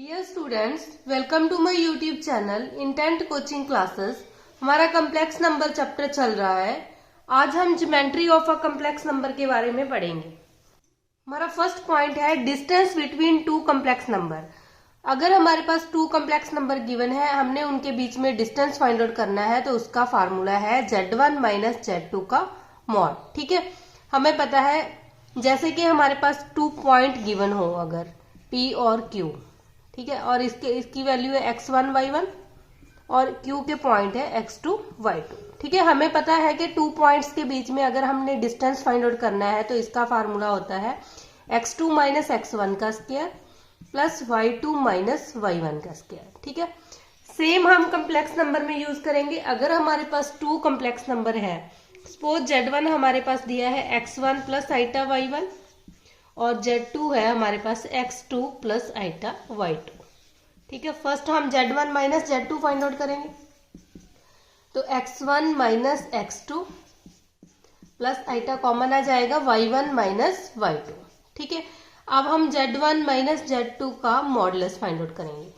Dear students, welcome to my YouTube channel Intent Coaching Classes. हमारा complex number chapter चल रहा है। आज हम geometry of a complex number के बारे में पढ़ेंगे। हमारा फर्स्ट पॉइंट है distance between two complex number. अगर हमारे पास टू कम्प्लेक्स नंबर गिवन है, हमने उनके बीच में डिस्टेंस फाइंड आउट करना है, तो उसका फार्मूला है Z1 माइनस Z2 का मॉड। ठीक है, हमें पता है जैसे कि हमारे पास 2 पॉइंट गिवन हो, अगर P और Q, ठीक है, और इसकी वैल्यू है x1 y1 और Q के पॉइंट है x2 y2। ठीक है, हमें पता है कि 2 पॉइंट्स के बीच में अगर हमने डिस्टेंस फाइंड आउट करना है तो इसका फार्मूला होता है x2 माइनस x1 का square plus y2 minus y1 का स्क्वायर। ठीक है, सेम हम कम्प्लेक्स नंबर में यूज करेंगे। अगर हमारे पास 2 कम्प्लेक्स नंबर है, सपोज Z1 हमारे पास दिया है x1 प्लस आइटा y1 और Z2 है हमारे पास x2 प्लस आइटा y2। ठीक है, फर्स्ट हम Z1 minus Z2 find out करेंगे, तो x1 minus x2 plus iota common आ जाएगा y1 माइनस y2। ठीक है, अब हम Z1 माइनस Z2 का मॉडुलस फाइंड आउट करेंगे।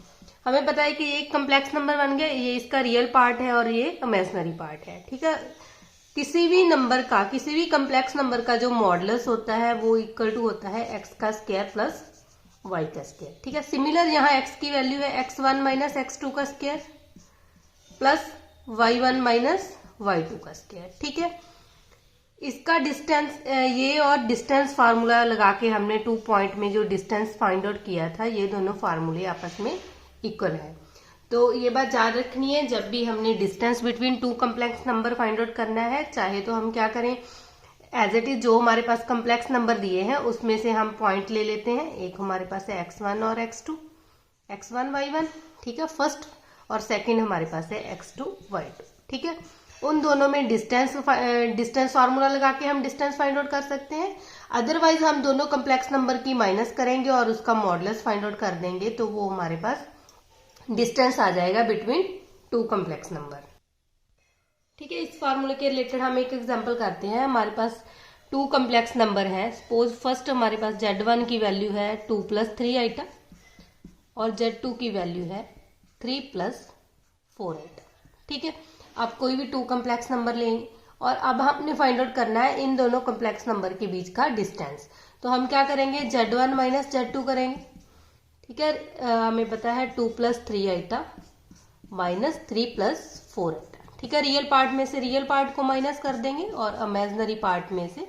हमें पता है कि ये एक कम्प्लेक्स नंबर बन गया, ये इसका रियल पार्ट है और ये इमेजिनरी पार्ट है। ठीक है, किसी भी नंबर का, किसी भी कम्प्लेक्स नंबर का जो मॉडुलस होता है वो इक्वल टू होता है x का स्क्वायर प्लस y का स्क्वायर। ठीक है, सिमिलर यहाँ x की वैल्यू है x1 माइनस x2 का square plus y1 minus y2 का स्क्वायर। ठीक है, इसका डिस्टेंस, ये और डिस्टेंस फार्मूला लगा के हमने 2 पॉइंट में जो डिस्टेंस फाइंड आउट किया था, ये दोनों फार्मूले आपस में इक्वल है। तो ये बात याद रखनी है, जब भी हमने distance between 2 complex number find out करना है, चाहे तो हम क्या करें, एज इट इज जो हमारे पास कम्प्लेक्स नंबर दिए हैं उसमें से हम पॉइंट ले लेते हैं। एक हमारे पास है x1 और x2, x1 y1। ठीक है, फर्स्ट और सेकंड हमारे पास है x2 y2। ठीक है, उन दोनों में डिस्टेंस फार्मूला लगा के हम डिस्टेंस फाइंड आउट कर सकते हैं। अदरवाइज हम दोनों कम्प्लेक्स नंबर की माइनस करेंगे और उसका मॉडुलस फाइंड आउट कर देंगे, तो वो हमारे पास डिस्टेंस आ जाएगा बिटवीन 2 कम्प्लेक्स नंबर। ठीक है, इस फार्मूले के रिलेटेड हम एक एग्जांपल करते हैं। हमारे पास 2 कम्प्लेक्स नंबर है, सपोज फर्स्ट हमारे पास Z1 की वैल्यू है 2 प्लस 3 आइटा और Z2 की वैल्यू है 3 प्लस 4 आइटा। ठीक है, आप कोई भी 2 कम्प्लेक्स नंबर लेंगे और अब हमने फाइंड आउट करना है इन दोनों कम्प्लेक्स नंबर के बीच का डिस्टेंस। तो हम क्या करेंगे, Z1 माइनस Z2 करेंगे। ठीक है, हमें पता है 2 plus 3 iota minus 3 plus 4 iota. ठीक है, रियल पार्ट में से रियल पार्ट को माइनस कर देंगे और इमेजिनरी पार्ट में से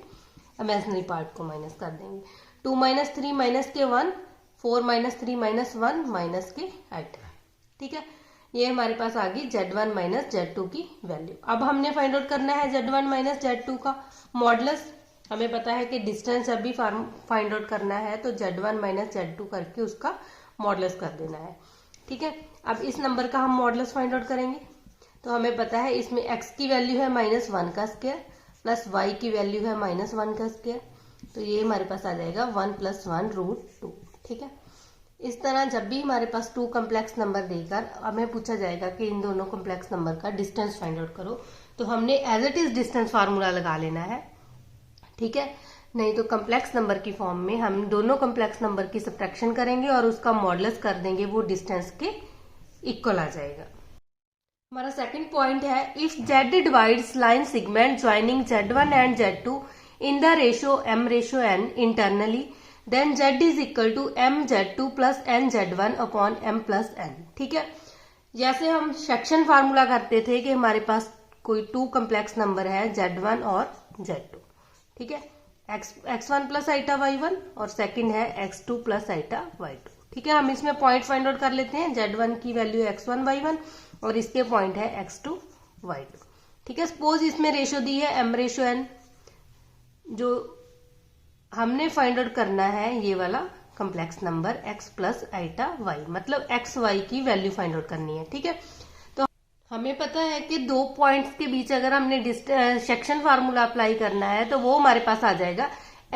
इमेजिनरी पार्ट को माइनस कर देंगे। 2 माइनस 3 माइनस के 1, 4 माइनस 3 माइनस 1 माइनस के आइटा। ठीक है, ये हमारे पास आ गई Z1 माइनस Z2 की वैल्यू। अब हमने फाइंड आउट करना है Z1 माइनस Z2 का मॉडुलस। हमें पता है कि डिस्टेंस जब भी फाइंड आउट करना है तो Z1 माइनस Z2 करके उसका मॉडुलस कर देना है। ठीक है, अब इस नंबर का हम मॉडुलस फाइंड आउट करेंगे, तो हमें पता है इसमें x की वैल्यू है -1 का स्क्वायर प्लस y की वैल्यू है -1 का स्क्वायर, तो ये हमारे पास आ जाएगा 1 + 1√2। ठीक है, इस तरह जब भी हमारे पास 2 कम्प्लेक्स नंबर देकर हमें पूछा जाएगा कि इन दोनों कम्प्लेक्स नंबर का डिस्टेंस फाइंड आउट करो, तो हमने as it is distance formula लगा लेना है। ठीक है, नहीं तो कम्प्लेक्स नंबर की फॉर्म में हम दोनों कम्प्लेक्स नंबर की सब्ट्रैक्शन करेंगे और उसका मॉडुलस कर देंगे, वो डिस्टेंस के इक्वल आ जाएगा। हमारा सेकंड पॉइंट है, if Z divides line segment joining Z1 and Z2 in the ratio m/n internally, then Z is equal to mZ2 plus nZ1 upon m+n। ठीक है, जैसे हम सेक्शन फार्मूला करते थे कि हमारे पास कोई 2 कम्प्लेक्स नंबर है Z1 और Z2। ठीक है, x1 प्लस आइटा y1 और सेकंड है x2 प्लस आइटा y2। ठीक है, हम इसमें पॉइंट फाइंड आउट कर लेते हैं। Z1 की वैल्यू x1 y1 और इसके पॉइंट है x2 y2। ठीक है, सपोज इसमें रेशियो दी है m/n, जो हमने फाइंड आउट करना है ये वाला complex number x plus iota y, मतलब x y की वैल्यू फाइंड आउट करनी है। ठीक है, तो हमें पता है कि 2 पॉइंट्स के बीच अगर हमने सेक्शन फार्मूला अप्लाई करना है तो वो हमारे पास आ जाएगा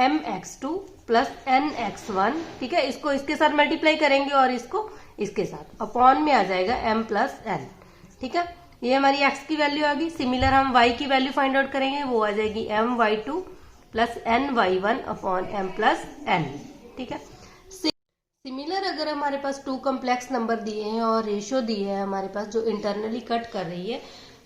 mx2 प्लस nx1। ठीक है, इसको इसके साथ मल्टीप्लाई करेंगे और इसको इसके साथ अपॉन में आ जाएगा m+n। ठीक है, ये हमारी x की वैल्यू आ गई। सिमिलर हम y की वैल्यू फाइंड आउट करेंगे, वो आ जाएगी my2 plus ny1 upon m+n। ठीक है, सिमिलर अगर हमारे पास टू कम्प्लेक्स नंबर दिए हैं और रेशियो दी है हमारे पास जो इंटरनली कट कर रही है,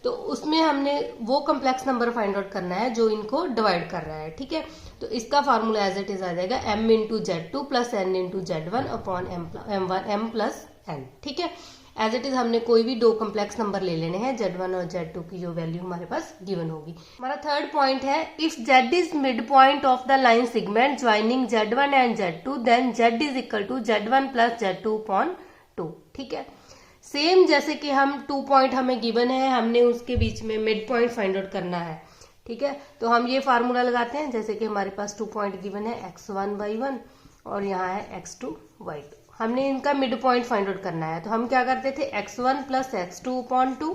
तो उसमें हमने वो कम्प्लेक्स नंबर फाइंड आउट करना है जो इनको डिवाइड कर रहा है। ठीक है, तो इसका फार्मूला एज इट इज आ जाएगा m into Z2 plus n into Z1 upon m plus n। ठीक है, एज इट इज हमने कोई भी दो कम्प्लेक्स नंबर ले लेने हैं, Z1 और Z2 की जो वैल्यू हमारे पास गिवन होगी। हमारा थर्ड पॉइंट है, if Z is mid point of the line segment joining Z1 and Z2 then Z is equal to Z1 plus Z2 upon 2। ठीक है, सेम जैसे कि हम 2 पॉइंट हमें गिवन है, हमने उसके बीच में मिड पॉइंट फाइंड आउट करना है। ठीक है, तो हम ये फार्मूला लगाते हैं, जैसे कि हमारे पास 2 पॉइंट गिवन है x1y1 और यहाँ है x2y2। हमने इनका मिड पॉइंट फाइंड आउट करना है, तो हम क्या करते थे, x1 plus x2 upon 2,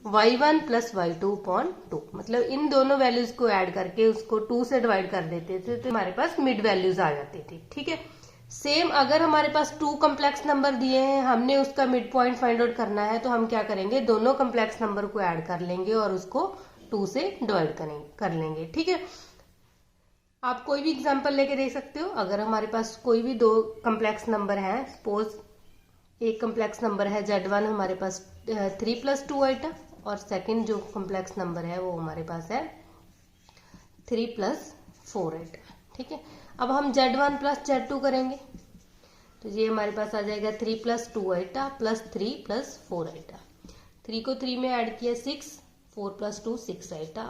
y1 plus y2 upon 2, मतलब इन दोनों वैल्यूज को ऐड करके उसको 2 से डिवाइड कर देते थे, तो हमारे पास मिड वैल्यूज आ जाती थी। ठीक है, सेम अगर हमारे पास 2 कम्प्लेक्स नंबर दिए हैं, हमने उसका मिड पॉइंट फाइंड आउट करना है, तो हम क्या करेंगे, दोनों कम्प्लेक्स नंबर को ऐड कर लेंगे और उसको 2 से डिवाइड कर लेंगे। ठीक है, आप कोई भी एग्जांपल लेके देख सकते हो। अगर हमारे पास कोई भी दो कम्प्लेक्स नंबर है, सपोज एक कम्प्लेक्स नंबर है Z1 हमारे पास 3 प्लस 2 आइटा, और सेकंड जो कम्प्लेक्स नंबर है वो हमारे पास है 3 प्लस 4 आइटा। ठीक है, अब हम Z1 प्लस Z2 करेंगे, तो ये हमारे पास आ जाएगा 3 plus 2 iota plus 3 plus 4 iota. 3 को 3 में ऐड किया 6, 4 प्लस 2 6 आइटा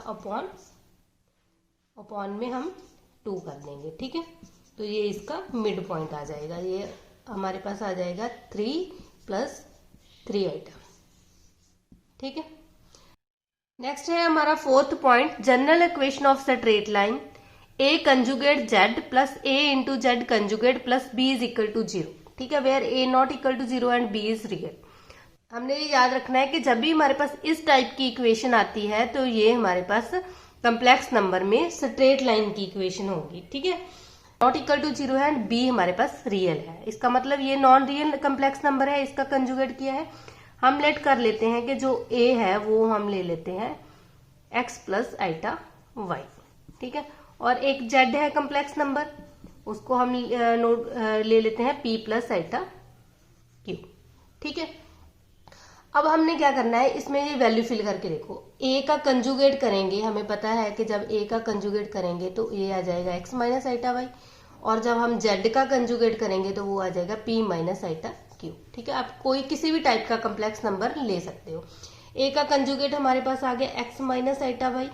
अपॉन में हम 2 कर देंगे। ठीक है, तो ये इसका मिड पॉइंट आ जाएगा, ये हमारे पास आ जाएगा 3 प्लस 3 आइटम। ठीक है, नेक्स्ट है हमारा fourth point, general equation of straight line a conjugate z plus a into z conjugate plus b is equal to 0। ठीक है, where a not equal to 0 and b is real. हमने ये याद रखना है कि जब भी हमारे पास इस टाइप की इक्वेशन आती है, तो ये हमारे पास कम्प्लेक्स नंबर में स्ट्रेट लाइन की इक्वेशन होगी। ठीक है, नॉट इक्वल टू 0 है एंड b हमारे पास रियल है, इसका मतलब ये नॉन रियल कम्प्लेक्स नंबर है, इसका कंजुगेट किया है। हम लेट कर लेते हैं कि जो a है वो हम ले लेते हैं x प्लस आइटा y। ठीक है, और एक z है कम्प्लेक्स नंबर, उसको हम ले लेते हैं p प्लस आइटा q। ठीक है, अब हमने क्या करना है, इसमें ये वैल्यू फिल करके देखो, a का कंजुगेट करेंगे, हमें पता है कि जब a का कंजुगेट करेंगे तो a आ जाएगा x माइनस आइटा y, और जब हम z का कंजुगेट करेंगे तो वो आ जाएगा p माइनस आइटा q। ठीक है, आप कोई किसी भी टाइप का कम्प्लेक्स नंबर ले सकते हो। a का कंजुगेट हमारे पास आ गया x minus iota y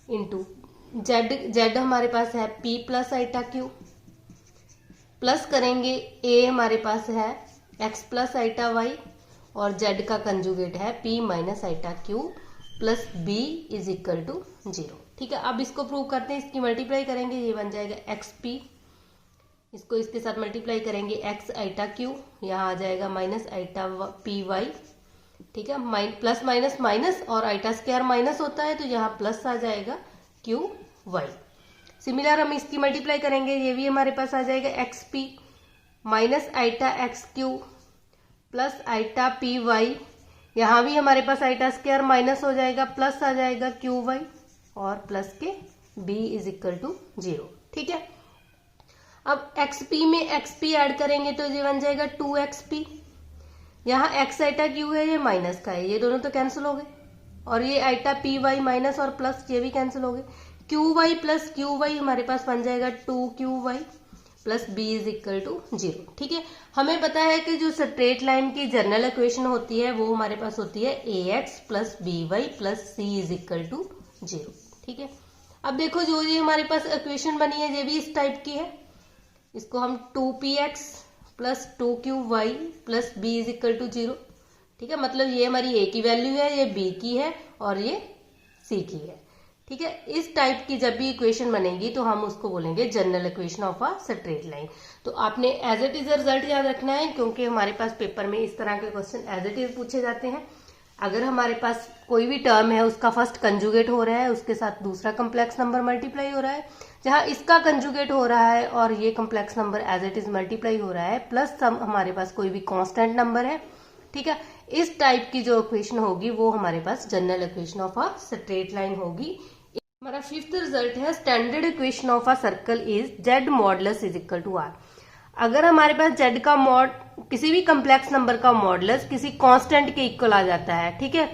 into z हमारे पास है p plus iota q, plus करेंगे a हमारे पास है x प्लस आइटा y और z का कंजुगेट है p minus iota q plus b is equal to 0। ठीक है, अब इसको प्रूव करते हैं, इसकी मल्टीप्लाई करेंगे, ये बन जाएगा xp, इसको इसके साथ मल्टीप्लाई करेंगे x आइटा q, यहाँ आ जाएगा माइनस आइटा पी वाई। ठीक है, प्लस माइनस माइनस और आइटा स्क्वायर माइनस होता है, तो यहाँ प्लस आ जाएगा q वाई। सिमिलर हम इसकी मल्टीप्लाई करेंगे, ये भी हमारे पास आ जाएगा xp minus iota x q plus iota p y, यहाँ भी हमारे पास आइटा स्क्वायर माइनस हो जाएगा, प्लस आ जाएगा क्यू वाई और प्लस के b इज इक्वल टू 0। ठीक है, अब xp में xp ऐड करेंगे तो ये बन जाएगा 2xp, यहाँ x आइटा q है, ये माइनस का है, ये दोनों तो कैंसिल हो गए, और ये आइटा पी वाई माइनस और प्लस ये भी कैंसिल हो गए, q y plus q y हमारे पास बन जाएगा 2q y plus b is equal to 0। ठीक है, हमें पता है कि जो स्ट्रेट लाइन की जनरल इक्वेशन होती है वो हमारे पास होती है ax plus by plus c is equal to 0। ठीक है, अब देखो जो ये हमारे पास इक्वेशन बनी है ये भी इस टाइप की है, इसको हम 2px plus 2qy plus b is equal to 0। ठीक है, मतलब ये हमारी a की वैल्यू है, ये b की है और ये c की है। ठीक है, इस टाइप की जब भी इक्वेशन बनेगी तो हम उसको बोलेंगे general equation of a straight line. तो आपने एज इट इज रिजल्ट याद रखना है, क्योंकि हमारे पास पेपर में इस तरह के क्वेश्चन एज इट इज पूछे जाते हैं। अगर हमारे पास कोई भी टर्म है उसका फर्स्ट कंजुगेट हो रहा है, उसके साथ दूसरा कम्प्लेक्स नंबर मल्टीप्लाई हो रहा है, जहां इसका कंजुगेट हो रहा है और ये complex number as it is multiply हो रहा है, प्लस हमारे पास कोई भी कांस्टेंट नंबर है। ठीक है, इस टाइप की जो इक्वेशन होगी वो हमारे पास general equation of a straight line होगी। हमारा फिफ्थ रिजल्ट है, standard equation of a circle is z modulus is equal to r। अगर हमारे पास जेड का मॉड किसी भी कम्प्लेक्स नंबर का मॉडुलस किसी कांस्टेंट के इक्वल आ जाता है, ठीक है,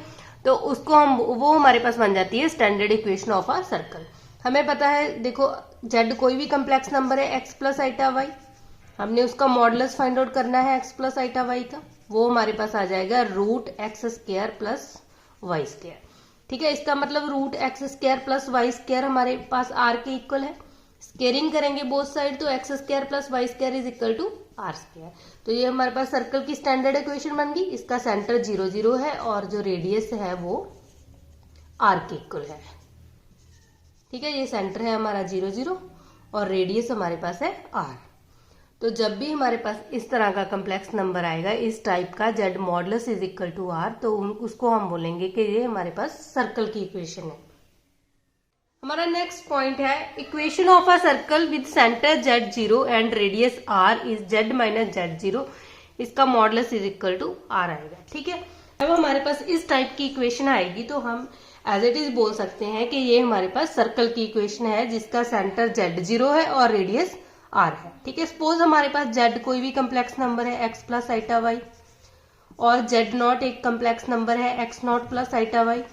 तो उसको वो हमारे पास बन जाती है standard equation of a circle. हमें पता है, देखो जेड कोई भी कम्प्लेक्स नंबर है एक्स प्लस आइटा वाई, हमने उसका मॉडुलस फाइंड आउट करना है एक्स प्लस आइटा वाई का, वो हमारे पास आ जाएगा root x square plus Y square. ठीक है, इसका मतलब root x square plus Y square हमारे पास आर के इक्वल है। स्केयरिंग करेंगे बोथ साइड तो x square plus Y square is equal to r square. तो ये हमारे पास सर्कल की स्टैंडर्ड इक्वेशन बन गई। इसका सेंटर 0 0 है और जो रेडियस है वो आर के इक्वल है। ठीक है, ये सेंटर है हमारा 0 0 और रेडियस हमारे पास है आर। तो जब भी हमारे पास इस तरह का कम्प्लेक्स नंबर आएगा इस टाइप का z modulus is equal to r, तो उसको हम बोलेंगे कि ये हमारे पास सर्कल की इक्वेशन है। हमारा नेक्स्ट पॉइंट है equation of a circle with centre z0 and radius r is z minus z0, इसका modulus is equal to r आएगा। ठीक है, जब हमारे पास इस टाइप की इक्वेशन आएगी तो हम एज इट इज बोल सकते हैं कि ये हमारे पास सर्कल की इक्वेशन है जिसका सेंटर z0 है और रेडियस r है। ठीक है, सपोज हमारे पास z कोई भी कम्प्लेक्स नंबर है x प्लस आइटा वाई और z0 एक कम्प्लेक्स नंबर है x0 प्लस आइटा वाई।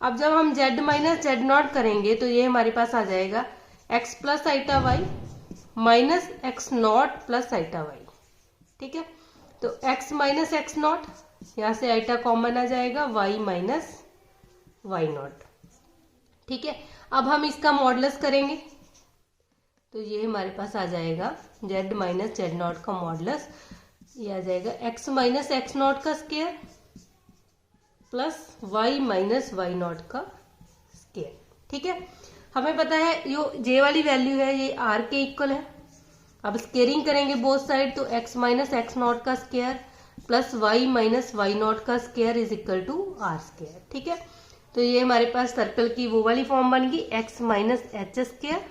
अब जब हम z माइनस z0 करेंगे तो ये हमारे पास आ जाएगा x plus iota y minus x0 plus iota y. ठीक है, तो x माइनस x0, यहाँ से आइटा कॉमन आ जाएगा, y माइनस y0। ठीक है, अब हम इसका मॉडुलस करेंगे तो ये हमारे पास आ जाएगा z माइनस z0 का मॉडुलस, ये आ जाएगा x माइनस x0 का square plus y minus y0 का स्क्वायर। ठीक है, हमें पता है यो j वाली वैल्यू है ये r के इक्वल है। अब स्केयरिंग करेंगे बोथ साइड तो x माइनस x0 का square plus y minus y0 का square is equal to r square. ठीक है, तो ये हमारे पास सर्कल की वो वाली फॉर्म बन गई x minus h square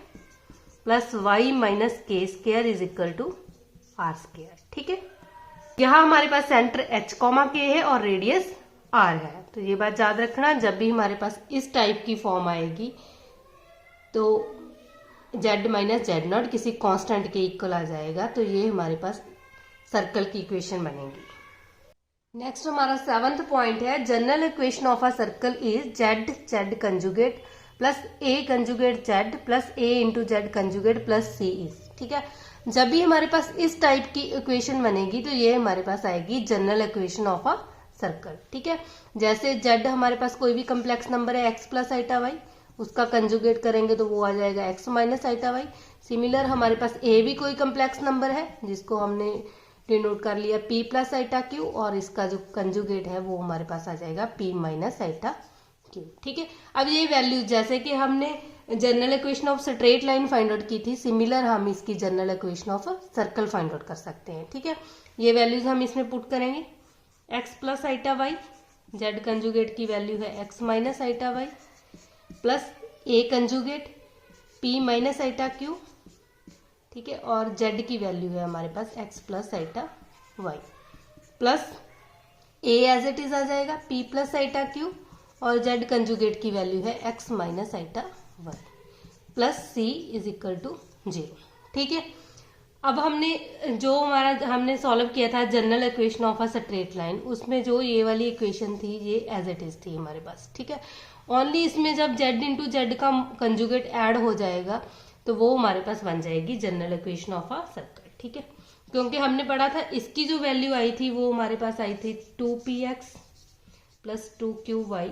plus y minus k square is equal to r square. ठीक है, यहाँ हमारे पास सेंटर h कॉमा k है और रेडियस r है। तो ये बात याद रखना, जब भी हमारे पास इस टाइप की फॉर्म आएगी तो z माइनस z0 किसी कांस्टेंट के इक्वल आ जाएगा, तो ये हमारे पास सर्कल की इक्वेशन बनेगी। नेक्स्ट हमारा 7th पॉइंट है general equation of a circle is z conjugate plus a conjugate z plus a into z conjugate plus c is. ठीक है, जब भी हमारे पास इस टाइप की इक्वेशन बनेगी तो ये हमारे पास आएगी general equation of a circle. ठीक है, जैसे z हमारे पास कोई भी कम्प्लेक्स नंबर है x प्लस आइटा वाई, उसका कंजुगेट करेंगे तो वो आ जाएगा x minus iota y. Similar हमारे पास a भी कोई कम्प्लेक्स नंबर है जिसको हमने डिनोट कर लिया p प्लस आइटा क्यू और इसका जो कंजुगेट है वो हमारे पास आ जाएगा p माइनस आइटा क्यू। ठीक है, अब ये वैल्यू जैसे कि हमने general equation of straight line find out की थी, सिमिलर हम इसकी general equation of circle find out कर सकते हैं। ठीक है, ये वैल्यूज हम इसमें पुट करेंगे x plus iota y, z conjugate की वैल्यू है x minus iota y plus a conjugate p minus iota q. ठीक है, और z की वैल्यू है हमारे पास x plus iota y plus a as it is आ जाएगा p प्लस आइटा क्यू और z कंजुगेट की वैल्यू है x minus iota y plus c is equal to 0। ठीक है, अब हमने सॉल्व किया था general equation of a straight line, उसमें जो ये वाली इक्वेशन थी ये एज इट इज थी हमारे पास। ठीक है, ओनली इसमें जब z इंटू जेड का कंजुगेट ऐड हो जाएगा तो वो हमारे पास बन जाएगी general equation of a circle. ठीक है, क्योंकि हमने पढ़ा था इसकी जो वैल्यू आई थी वो हमारे पास आई थी 2px plus 2qy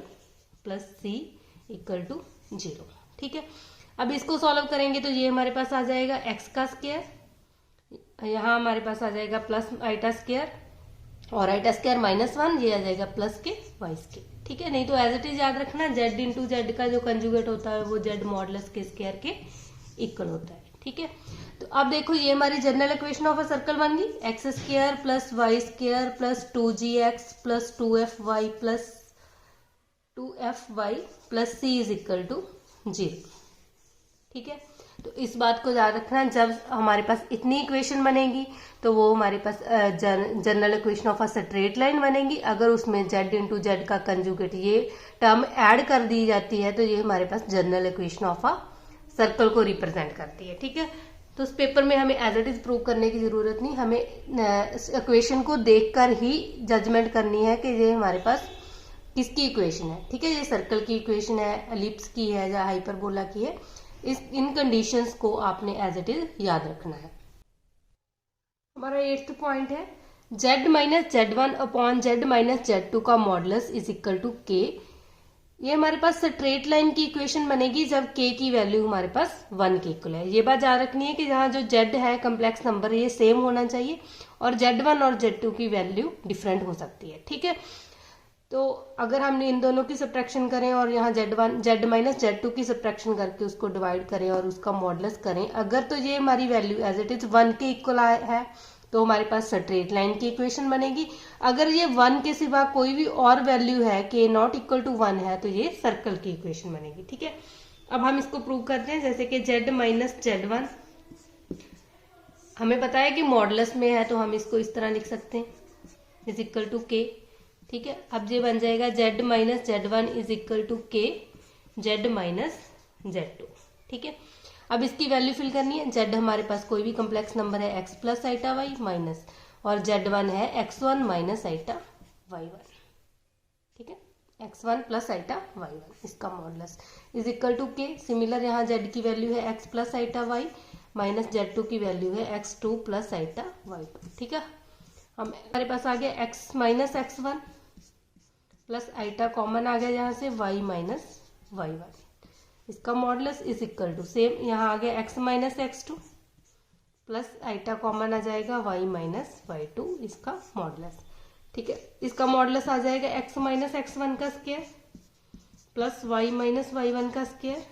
plus c equal to 0। ठीक है, अब इसको सॉल्व करेंगे तो ये हमारे पास आ जाएगा x का स्क्वायर, यहाँ हमारे पास आ जाएगा प्लस आइटा स्क्वायर और आइटा स्क्वायर माइनस 1, ये आ जाएगा प्लस के वाई स्क्वायर। ठीक है, नहीं तो एज इट इज याद रखना z इंटू जेड का जो कंजुगेट होता है वो z मॉडुलस के स्क्वायर के इक्वल होता है। ठीक है, तो अब देखो ये हमारी general equation of a circle बन गई x square plus Y square plus 2gx plus 2fy plus 2fy plus c is equal to 0। ठीक है, तो इस बात को याद रखना, जब हमारे पास इतनी इक्वेशन बनेगी तो वो हमारे पास general equation of a straight line बनेगी। अगर उसमें z इंटू जेड का कंजुगेट ये टर्म ऐड कर दी जाती है तो ये हमारे पास general equation of a circle को रिप्रेजेंट करती है। ठीक है, तो उस पेपर में हमें एज इट इज प्रूव करने की जरूरत नहीं, हमें इक्वेशन को देखकर ही जजमेंट करनी है कि ये हमारे पास किसकी इक्वेशन है। ठीक है, ये सर्कल की इक्वेशन है, एलिप्स की है या हाइपरबोला की है, इन कंडीशंस को आपने एज इट इज याद रखना है। हमारा 8th पॉइंट है z minus z1 upon z minus z2 का modulus is equal to k। ये हमारे पास स्ट्रेट लाइन की इक्वेशन बनेगी जब k की वैल्यू हमारे पास 1 के इक्वल है। ये बात याद रखनी है कि जहाँ जो z है कम्प्लेक्स नंबर ये सेम होना चाहिए और z1 और z2 की वैल्यू डिफरेंट हो सकती है। ठीक है, तो अगर हमने इन दोनों की सब्ट्रैक्शन करें और यहाँ z माइनस z2 की सब्ट्रैक्शन करके उसको डिवाइड करें और उसका मॉडुलस करें, अगर तो ये हमारी वैल्यू एज इट इज 1 के इक्वल है तो हमारे पास स्ट्रेट लाइन की इक्वेशन बनेगी। अगर ये 1 के सिवा कोई भी और वैल्यू है कि नॉट इक्वल टू 1 है तो ये सर्कल की इक्वेशन बनेगी। ठीक है, अब हम इसको प्रूव करते हैं। जैसे कि z माइनस z1 हमें पता है कि मॉडुलस में है तो हम इसको इस तरह लिख सकते हैं इज इक्वल टू k। ठीक है, अब ये बन जाएगा z minus z1 is equal to k z minus z2। ठीक है, अब इसकी वैल्यू फिल करनी है। z हमारे पास कोई भी कम्प्लेक्स नंबर है x plus iota y minus, और z1 है x1 माइनस आइटा y1। ठीक है, x1 प्लस आइटा y1 इसका modulus is equal to k। Similar यहाँ z की वैल्यू है x plus iota y minus z2 की वैल्यू है x2 प्लस आइटा y2। ठीक है, हमारे पास आ गया x minus x1 plus iota common आ गया यहाँ से y माइनस y1, इसका modulus is equal to same यहाँ आ गया x minus x2 plus iota common आ जाएगा y माइनस y2 इसका मॉडुलस। ठीक है, इसका मॉडुलस आ जाएगा x माइनस x1 का square plus y minus y1 का square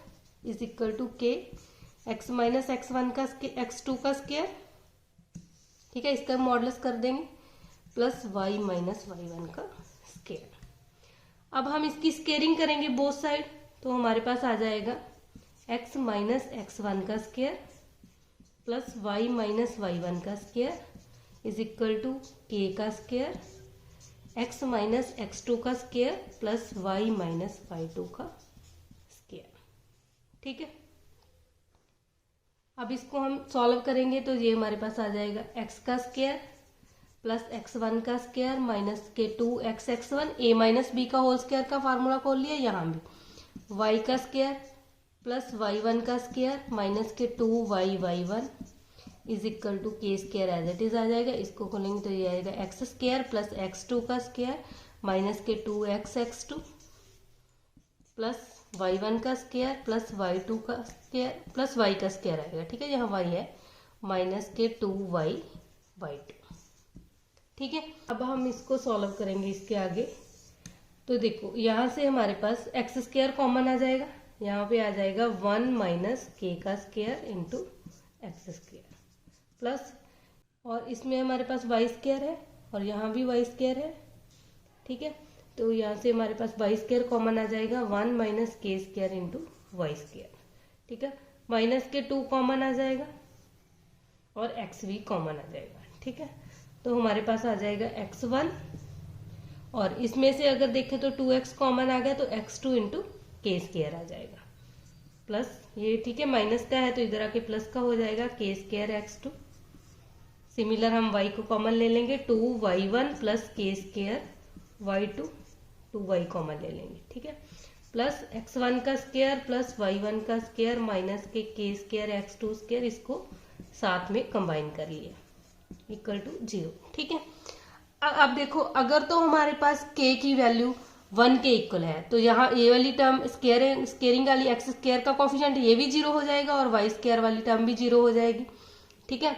is equal to k x minus x1 का x2 का स्क्वायर। ठीक है, इसका मॉडुलस कर देंगे प्लस y माइनस y1 का स्क्वायर। अब हम इसकी स्क्वेयरिंग करेंगे बोथ साइड, तो हमारे पास आ जाएगा x माइनस x1 का square plus y minus y1 का square is equal to k का स्क्वायर x माइनस x2 का square plus y minus y2 का स्क्वायर। ठीक है, अब इसको हम सॉल्व करेंगे तो ये हमारे पास आ जाएगा x का स्क्वायर प्लस x1 का स्क्वायर माइनस के 2x x1 a minus b का होल स्क्वायर का फार्मूला खोल लिया, यहाँ भी y का स्क्वायर प्लस y1 का स्क्वायर माइनस के 2y y1 is equal to k square as it is आ जाएगा। इसको खोलेंगे तो ये आएगा x स्क्वायर प्लस x2 का स्क्वायर माइनस के 2x x2 प्लस y1 का स्क्वायर प्लस y2 का स्क्वायर प्लस y का स्क्वायर आएगा। ठीक है, यहाँ y है माइनस के 2y y2। ठीक है, अब हम इसको सॉल्व करेंगे इसके आगे, तो देखो यहाँ से हमारे पास एक्स स्क्वायर कॉमन आ जाएगा, यहाँ पे आ जाएगा 1 माइनस के का square into x square plus, और इसमें हमारे पास वाई स्क्वायर है और यहाँ भी वाई स्क्वायर है। ठीक है, तो यहाँ से हमारे पास वाई स्क्वायर कॉमन आ जाएगा 1 minus k square into Y square. ठीक है, माइनस के 2 कॉमन आ जाएगा और एक्स भी कॉमन आ जाएगा। ठीक है, तो हमारे पास आ जाएगा x1 और इसमें से अगर देखें तो 2x कॉमन आ गया तो x2 इंटू के स्क्वायर आ जाएगा प्लस ये। ठीक है, माइनस का है तो इधर आके प्लस का हो जाएगा के स्क्वायर x2। सिमिलर हम y को कॉमन ले लेंगे 2y1 प्लस के स्क्वायर y2 2y कॉमन ले लेंगे। ठीक है, प्लस x1 का स्क्वायर प्लस y1 का square minus k square x2 square, इसको साथ में कंबाइन कर लिया इक्वल टू 0। ठीक है, अब देखो अगर तो हमारे पास k की वैल्यू 1 के इक्वल है तो यहाँ ये वाली टर्म स्क्वेयरिंग वाली एक्स स्क्वायर का कोफिशिएंट ये भी 0 हो जाएगा और वाई स्क्वायर वाली टर्म भी 0 हो जाएगी। ठीक है,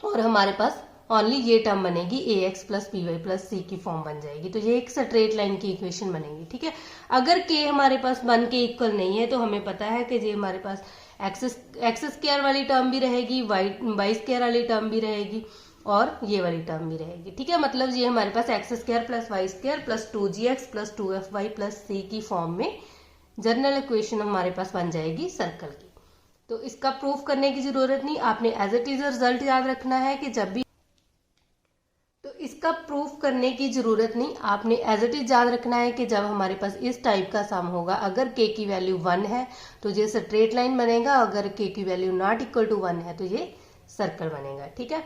और हमारे पास ओनली ये टर्म बनेगी ax plus B y plus C की फॉर्म बन जाएगी, तो ये एक स्ट्रेट लाइन की इक्वेशन बनेगी। ठीक है, अगर k हमारे पास 1 के इक्वल नहीं है तो हमें पता है कि ये हमारे पास एक्स स्क्वायर वाली टर्म भी रहेगी, वाई स्क्वायर वाली टर्म भी रहेगी और ये वाली टर्म भी रहेगी। ठीक है, मतलब ये हमारे पास x square plus Y square plus 2gx plus 2fy plus C की फॉर्म में जनरल इक्वेशन हमारे पास बन जाएगी सर्कल की। तो इसका प्रूफ करने की जरूरत नहीं, आपने एज इट इज रिजल्ट याद रखना है कि जब भी तो इसका प्रूफ करने की जरूरत नहीं, आपने एज इट इज याद रखना है कि जब हमारे पास इस टाइप का सम होगा, अगर के की वैल्यू 1 है तो ये स्ट्रेट लाइन बनेगा, अगर के की वैल्यू नॉट इक्वल टू 1 है तो ये सर्कल बनेगा। ठीक है,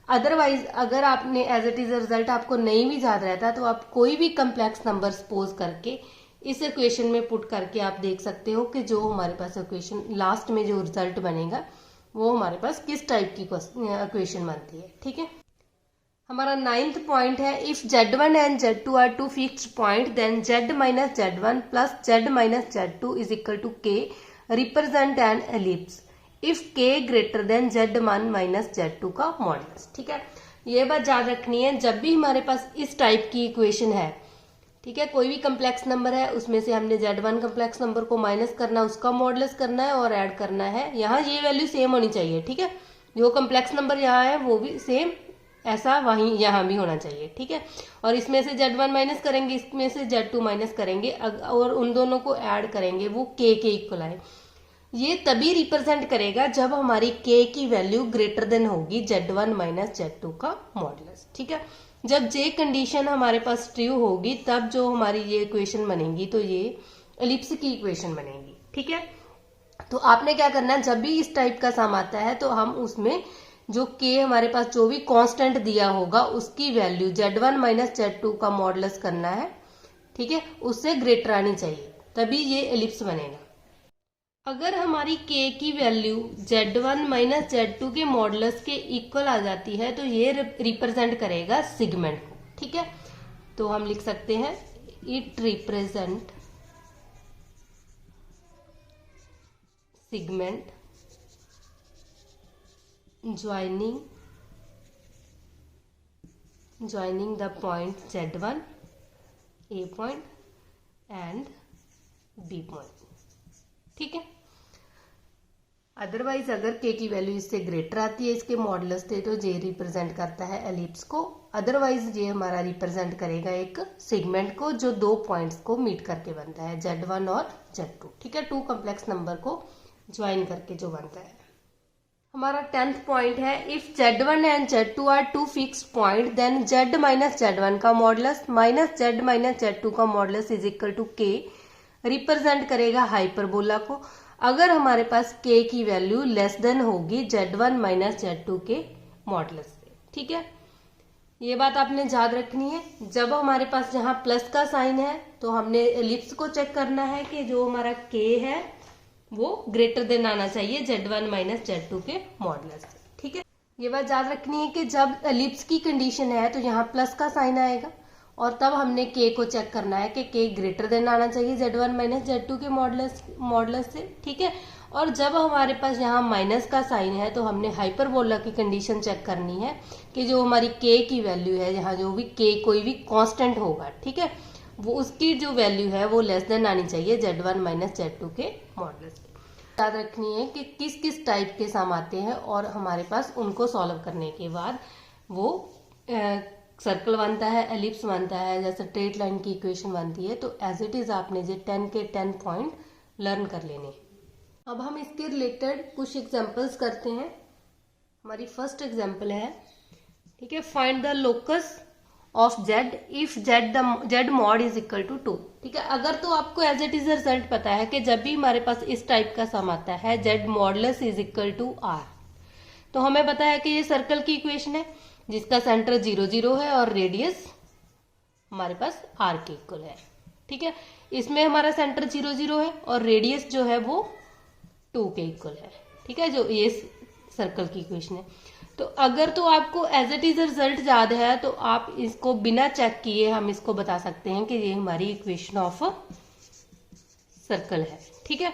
अदरवाइज अगर आपने एज इट इज रिजल्ट आपको नहीं भी याद रहता तो आप कोई भी कम्प्लेक्स नंबर सपोज करके इस इक्वेशन में पुट करके आप देख सकते हो कि जो हमारे पास इक्वेशन लास्ट में जो रिजल्ट बनेगा वो हमारे पास किस टाइप की इक्वेशन बनती है। ठीक है, हमारा 9th पॉइंट है, if z1 and z2 are two fixed point then z minus z1 plus z minus z2 is equal to k represent an ellipse if k greater than z1 minus z2 का modulus. ठीक है, ये बात याद रखनी है, जब भी हमारे पास इस टाइप की इक्वेशन है, ठीक है, कोई भी कम्प्लेक्स नंबर है उसमें से हमने z1 कम्प्लेक्स नंबर को माइनस करना, उसका मॉडुलस करना है और ऐड करना है। यहाँ ये वैल्यू सेम होनी चाहिए। ठीक है, जो कम्प्लेक्स नंबर यहाँ है वो भी सेम ऐसा वहीं यहाँ भी होना चाहिए। ठीक है, और इसमें से z1 माइनस करेंगे, इसमें से z2 माइनस करेंगे और उन दोनों को ऐड करेंगे, वो k के इक्वल आए। ये तभी रिप्रेजेंट करेगा जब हमारी k की वैल्यू ग्रेटर देन होगी z1 माइनस z2 का मॉडुलस। ठीक है, जब जे कंडीशन हमारे पास ट्रू होगी तब जो हमारी ये इक्वेशन बनेगी तो ये एलिप्स की इक्वेशन बनेगी। ठीक है, तो आपने क्या करना है, जब भी इस टाइप का सम आता है तो हम उसमें जो के हमारे पास जो भी कांस्टेंट दिया होगा उसकी वैल्यू z1 माइनस z2 का मॉडुलस करना है। ठीक है, उससे ग्रेटर आनी चाहिए तभी ये एलिप्स बनेगा। अगर हमारी k की वैल्यू z1 माइनस z2 के मॉडुलस के इक्वल आ जाती है तो ये रिप्रेजेंट करेगा सेगमेंट को। ठीक है, तो हम लिख सकते हैं it represent segment joining the point z1 a point and b point। ठीक है, अदरवाइज अगर k की वैल्यू इससे ग्रेटर आती है इसके मॉडुलस से तो ये रिप्रेजेंट करता है एलिप्स को, अदरवाइज ये हमारा रिप्रेजेंट करेगा एक सेगमेंट को जो दो पॉइंट्स को मीट करके बनता है, z1 और z2। ठीक है, टू कम्प्लेक्स नंबर को ज्वाइन करके जो बनता है। हमारा 10th पॉइंट है, if z1 and z2 are two fixed point then z minus z1 का modulus minus z minus z2 का modulus is equal to k represent करेगा हाइपरबोला को, अगर हमारे पास k की वैल्यू लेस देन होगी z1 माइनस z2 के मॉडुलस से। ठीक है, ये बात आपने याद रखनी है, जब हमारे पास जहां प्लस का साइन है तो हमने एलिप्स को चेक करना है कि जो हमारा k है वो ग्रेटर देन आना चाहिए z1 माइनस z2 के मॉडुलस से। ठीक है, ये बात याद रखनी है कि जब एलिप्स की कंडीशन है तो यहाँ प्लस का साइन आएगा और तब हमने k को चेक करना है कि k ग्रेटर देन आना चाहिए z1 माइनस z2 के मॉडुलस से। ठीक है, और जब हमारे पास यहाँ माइनस का साइन है तो हमने हाइपरबोला की कंडीशन चेक करनी है कि जो हमारी k की वैल्यू है, यहाँ जो भी k कोई भी कांस्टेंट होगा, ठीक है, वो उसकी जो वैल्यू है वो लेस देन आनी चाहिए z1 माइनस z2 के मॉडुलस। याद रखनी है कि किस किस टाइप के सम आते हैं और हमारे पास उनको सॉल्व करने के बाद वो सर्कल बनता है, एलिप्स बनता है, जैसे स्ट्रेट लाइन की इक्वेशन बनती है। तो एज इट इज आपने जो 10 के 10 पॉइंट लर्न कर लेने। अब हम इसके रिलेटेड कुछ एग्जांपल्स करते हैं। हमारी फर्स्ट एग्जांपल है, ठीक है, find the locus of z if z mod is equal to 2। ठीक है, अगर तो आपको एज इट इज रिजल्ट पता है कि जब भी हमारे पास इस टाइप का सम आता है z modulus is equal to r, तो हमें पता है कि ये सर्कल की इक्वेशन है जिसका सेंटर 0 0 है और रेडियस हमारे पास r के इक्वल है। ठीक है, इसमें हमारा सेंटर 0 0 है और रेडियस जो है वो 2 के इक्वल है। ठीक है, जो ये सर्कल की इक्वेशन है। तो अगर तो आपको एज इट इज रिजल्ट याद है तो आप इसको बिना चेक किए हम इसको बता सकते हैं कि ये हमारी इक्वेशन ऑफ सर्कल है। ठीक है,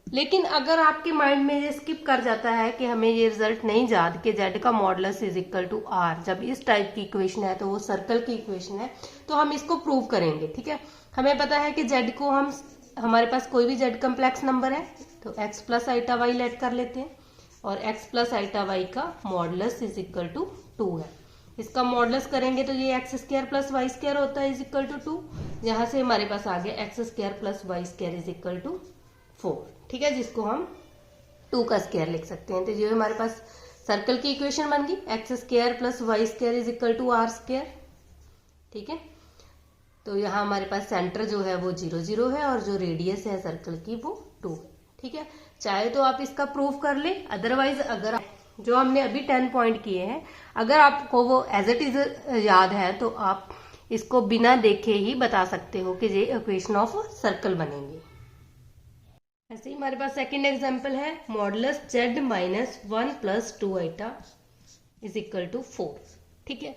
लेकिन अगर आपके माइंड में ये स्किप कर जाता है कि हमें ये रिजल्ट नहीं याद कि z का modulus is equal to r, जब इस टाइप की इक्वेशन है तो वो सर्कल की इक्वेशन है, तो हम इसको प्रूव करेंगे। ठीक है, हमें पता है कि z को हमारे पास कोई भी z कम्प्लेक्स नंबर है तो x plus iota y let कर लेते हैं और x प्लस आइटा y का मॉडुलस इज इक्वल टू 2 है। इसका मॉडुलस करेंगे तो ये x square plus Y square होता है इज इक्वल टू 2, जहां से हमारे पास आ गया x square plus Y square is equal to 4। ठीक है, जिसको हम 2 का स्क्वायर लिख सकते हैं। तो ये हमारे पास सर्कल की इक्वेशन बन गई, x square plus Y square is equal to r square. ठीक है। तो यहाँ हमारे पास सेंटर जो है वो 0 0 है और जो रेडियस है सर्कल की वो 2 है। ठीक है, चाहे तो आप इसका प्रूफ कर ले, अदरवाइज अगर जो हमने अभी 10 पॉइंट किए हैं अगर आपको वो एज इट इज याद है तो आप इसको बिना देखे ही बता सकते हो कि ये इक्वेशन ऑफ सर्कल बनेंगे। ऐसे ही हमारे पास सेकंड एग्जांपल है modulus z minus 1 plus 2 iota is equal to 4। ठीक है,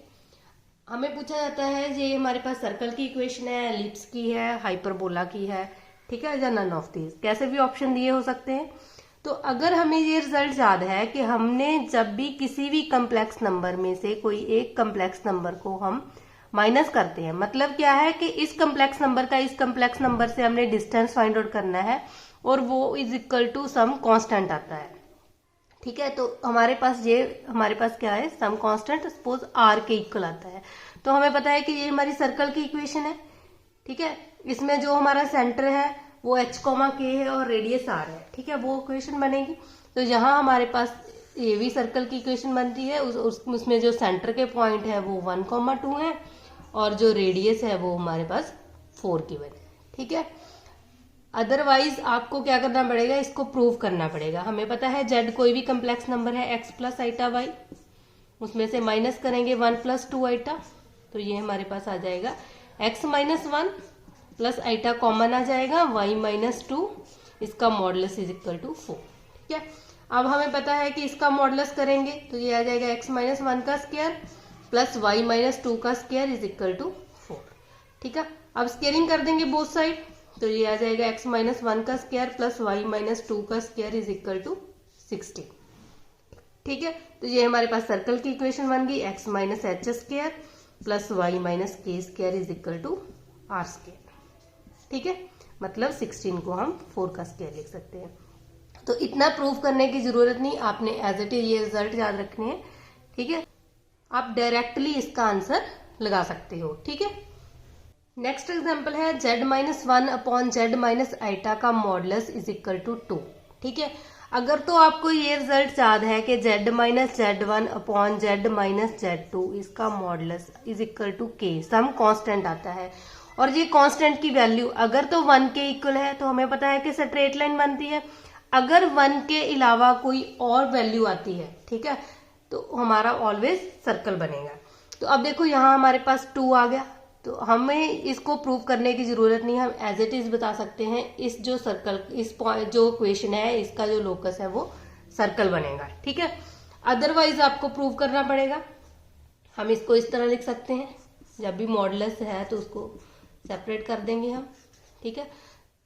हमें पूछा जाता है ये हमारे पास सर्कल की इक्वेशन है, एलिप्स की है, हाइपरबोला की है, ठीक है, या नन ऑफ दीज, कैसे भी ऑप्शन दिए हो सकते हैं। तो अगर हमें ये रिजल्ट याद है कि हमने जब भी किसी भी कम्प्लेक्स नंबर में से कोई एक कम्प्लेक्स नंबर को हम माइनस करते हैं, मतलब क्या है कि इस कम्प्लेक्स नंबर का इस कम्प्लेक्स नंबर से हमने डिस्टेंस फाइंड आउट करना है और वो is equal to some constant आता है। ठीक है, तो हमारे पास क्या है, सम कांस्टेंट सपोज r के इक्वल आता है। तो हमें पता है कि ये हमारी सर्कल की इक्वेशन है। ठीक है, इसमें जो हमारा सेंटर है वो h, k है और रेडियस r है। ठीक है, वो इक्वेशन बनेगी। तो यहाँ हमारे पास ये भी सर्कल की इक्वेशन बनती है, उसमें जो सेंटर के पॉइंट है वो 1, 2 है और जो रेडियस है वो हमारे पास 4 की बने। ठीक है, अदरवाइज आपको क्या करना पड़ेगा, इसको प्रूव करना पड़ेगा। हमें पता है z कोई भी कम्प्लेक्स नंबर है x प्लस आइटा y, उसमें से माइनस करेंगे 1 प्लस 2 आइटा, तो ये हमारे पास आ जाएगा x minus 1 plus iota common आ जाएगा y माइनस 2, इसका मॉडुलस इज इक्वल टू 4। ठीक है, अब हमें पता है कि इसका मॉडुलस करेंगे तो ये आ जाएगा x माइनस 1 का स्क्वायर प्लस y माइनस 2 का स्क्वायर इज इक्वल टू 4। ठीक है, अब स्क्वायरिंग कर देंगे बोथ साइड तो ये आ जाएगा x माइनस 1 का स्क्वायर प्लस y माइनस 2 का स्क्वायर इज इक्वल टू 16। ठीक है, तो ये हमारे पास सर्कल की इक्वेशन बन गई, x minus h square plus y minus k square is equal to r square. ठीक है, मतलब 16 को हम 4 का स्क्वायर लिख सकते हैं। तो इतना प्रूव करने की जरूरत नहीं, आपने एज इट इज ये रिजल्ट याद रखने हैं। ठीक है, आप डायरेक्टली इसका आंसर लगा सकते हो। ठीक है, नेक्स्ट एग्जाम्पल है z minus 1 upon z minus iota का मॉडुलस इज इक्वल टू 2। ठीक है, अगर तो आपको ये रिजल्ट याद है कि z minus z1 upon z minus z2 इसका modulus is equal to k, some constant आता है और ये कांस्टेंट की वैल्यू अगर तो 1 के इक्वल है तो हमें पता है कि स्ट्रेट लाइन बनती है, अगर 1 के अलावा कोई और वैल्यू आती है, ठीक है, तो हमारा ऑलवेज सर्कल बनेगा। तो अब देखो यहाँ हमारे पास 2 आ गया, तो हमें इसको प्रूव करने की जरूरत नहीं, हम एज इट इज बता सकते हैं इस जो सर्कल, इस पॉइंट जो इक्वेशन है इसका जो लोकस है वो सर्कल बनेगा। ठीक है, अदरवाइज आपको प्रूव करना पड़ेगा। हम इसको इस तरह लिख सकते हैं, जब भी मॉडुलस है तो उसको सेपरेट कर देंगे हम। ठीक है,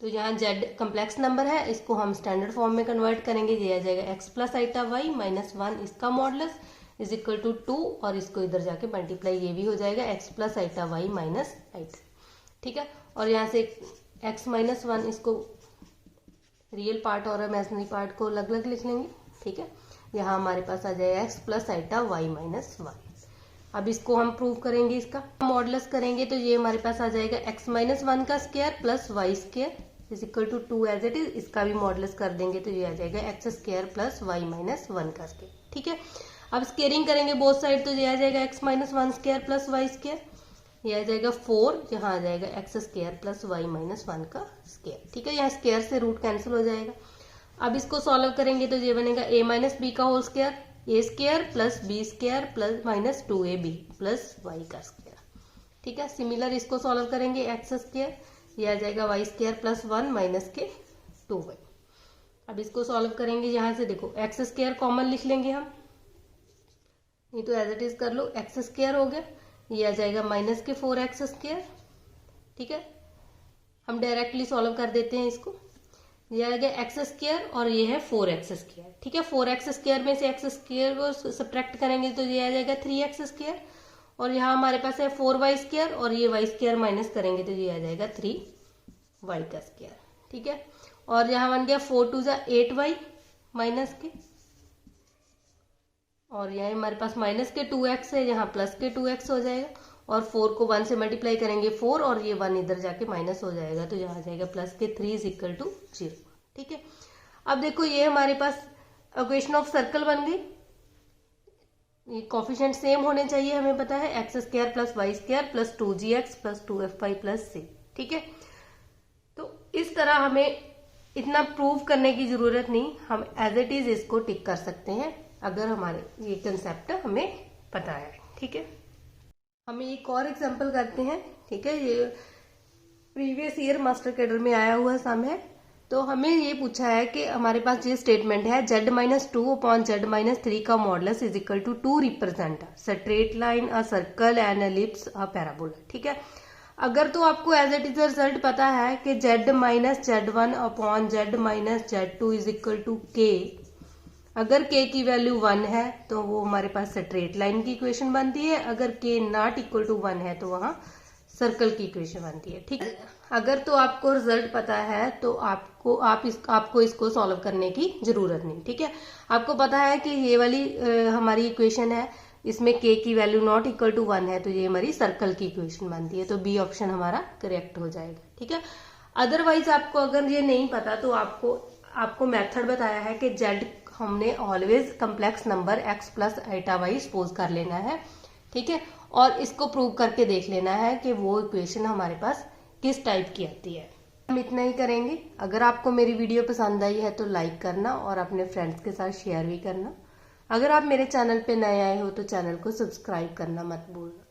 तो यहाँ z कम्प्लेक्स नंबर है, इसको हम स्टैंडर्ड फॉर्म में कन्वर्ट करेंगे, ये आ जाएगा x plus iota y minus 1 इसका मॉडुलस इज इक्वल टू 2 और इसको इधर जाके मल्टीप्लाई ये भी हो जाएगा x plus iota y minus iota. ठीक है, और यहाँ से x माइनस 1 इसको रियल पार्ट और इमेजिनरी पार्ट को अलग अलग लिख लेंगे। ठीक है, यहाँ हमारे पास आ जाएगा x plus iota y minus 1। अब इसको हम प्रूव करेंगे, इसका मॉडुलस करेंगे तो ये हमारे पास आ जाएगा x माइनस 1 का square plus y square is equal to 2 as it is, इसका भी मॉडुलस कर देंगे तो ये आ जाएगा x square plus y minus 1 का स्क्वायर। ठीक है, अब स्क्वेयरिंग करेंगे बोथ साइड तो ये आ जाएगा x minus 1 square plus y square, ये आ जाएगा 4, यहाँ आ जाएगा x square plus y minus 1 का स्क्वायर। ठीक है, यहाँ स्क्वायर से रूट कैंसिल हो जाएगा। अब इसको सॉल्व करेंगे तो ये बनेगा a माइनस बी का whole square, a square plus b square plus minus 2ab plus y का स्क्वायर। ठीक है, सिमिलर इसको सॉल्व करेंगे x स्क्वायर, ये आ जाएगा y स्क्वायर प्लस 1 माइनस के 2y। अब इसको सॉल्व करेंगे, यहाँ से देखो x स्क्वायर कॉमन लिख लेंगे हम, नहीं तो एज इट इज कर लो, एक्स स्क्वायर हो गया, ये आ जाएगा माइनस के 4x स्क्वायर। ठीक है, हम डायरेक्टली सॉल्व कर देते हैं इसको, ये आ गया एक्स स्क्वायर और ये है 4x स्क्वायर। ठीक है, 4x स्क्वायर में से x स्क्वायर को सब्ट्रैक्ट करेंगे तो ये आ जाएगा 3x स्क्वायर और यहाँ हमारे पास है 4y स्क्वायर और ये y स्क्वायर माइनस करेंगे तो ये आ जाएगा 3y का स्क्वायर। ठीक है, और यहाँ बन गया 4 2 8y माइनस के, और यहाँ हमारे पास माइनस के 2x है, यहाँ प्लस के 2x हो जाएगा और 4 को 1 से मल्टीप्लाई करेंगे 4 और ये 1 इधर जाके माइनस हो जाएगा तो यहाँ आ जाएगा प्लस के 3 इज इक्वल टू 0। ठीक है, अब देखो ये हमारे पास इक्वेशन ऑफ सर्कल बन गई, ये कोफिशिएंट सेम होने चाहिए, हमें पता है X square plus Y square plus 2gx plus 2fy plus c। ठीक है, तो इस तरह हमें इतना प्रूव करने की जरूरत नहीं, हम एज इट इज इसको टिक कर सकते हैं अगर हमारे ये कंसेप्ट हमें पता है। ठीक है, हम एक और एग्जांपल करते हैं। ठीक है, ये प्रीवियस ईयर मास्टर कैडर में आया हुआ सम है। तो हमें ये पूछा है कि हमारे पास ये स्टेटमेंट है z-2 अपॉन z-3 का modulus is equal to 2 represent straight line, a circle, an ellipse, a parabola. ठीक है, अगर तो आपको एज इट इज रिजल्ट पता है कि z-z1 upon z-z2 is equal to k, अगर k की वैल्यू 1 है तो वो हमारे पास स्ट्रेट लाइन की इक्वेशन बनती है, अगर k नॉट इक्वल टू 1 है तो वहां सर्कल की इक्वेशन बनती है। ठीक है, अगर तो आपको रिजल्ट पता है तो आपको इसको सॉल्व करने की जरूरत नहीं। ठीक है, आपको पता है कि ये वाली हमारी इक्वेशन है, इसमें k की वैल्यू नॉट इक्वल टू 1 है तो ये हमारी सर्कल की इक्वेशन बनती है, तो बी ऑप्शन हमारा करेक्ट हो जाएगा। ठीक है, अदरवाइज आपको अगर ये नहीं पता तो आपको मेथड बताया है कि z हमने always complex number x plus iota y suppose कर लेना है। ठीक है, और इसको प्रूव करके देख लेना है कि वो इक्वेशन हमारे पास किस टाइप की आती है। हम इतना ही करेंगे। अगर आपको मेरी वीडियो पसंद आई है तो लाइक करना और अपने फ्रेंड्स के साथ शेयर भी करना। अगर आप मेरे चैनल पे नए आए हो तो चैनल को सब्सक्राइब करना मत भूलना।